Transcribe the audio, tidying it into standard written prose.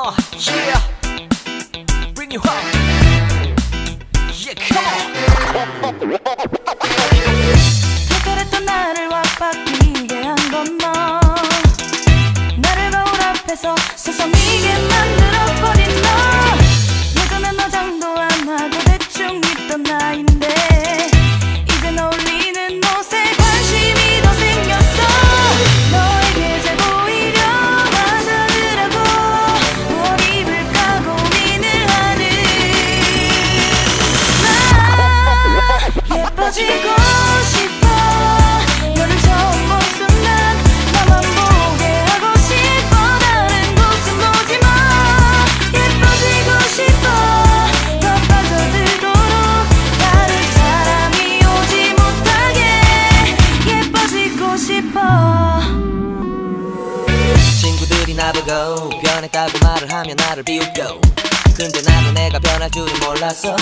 Yeah, bring you home. Yeah, come on. 털털했던 나를 완박이게 한 건 너. 나를 거울 앞에서 서성이게 만들어버린 너. 예전엔 화장도 안 하고 대충 입던 나인데 이젠 어울리는 옷에 관심이 더 생겼어. 너에게 잘 보이려 하자더라고 뭘 입을까 고민을 하는 나. 예뻐지고 싶어. 너를 처음 본 순간 나만 보게 하고 싶어. 다른 곳은 보지 마. 예뻐지고 싶어. 더 빠져들도록 다른 사람이 오지 못하게 예뻐지고 싶어. 친구들이 나보고 변했다고 말을 하면 나를 비웃겨. 근데 나도 내가 변할 줄은 몰랐어.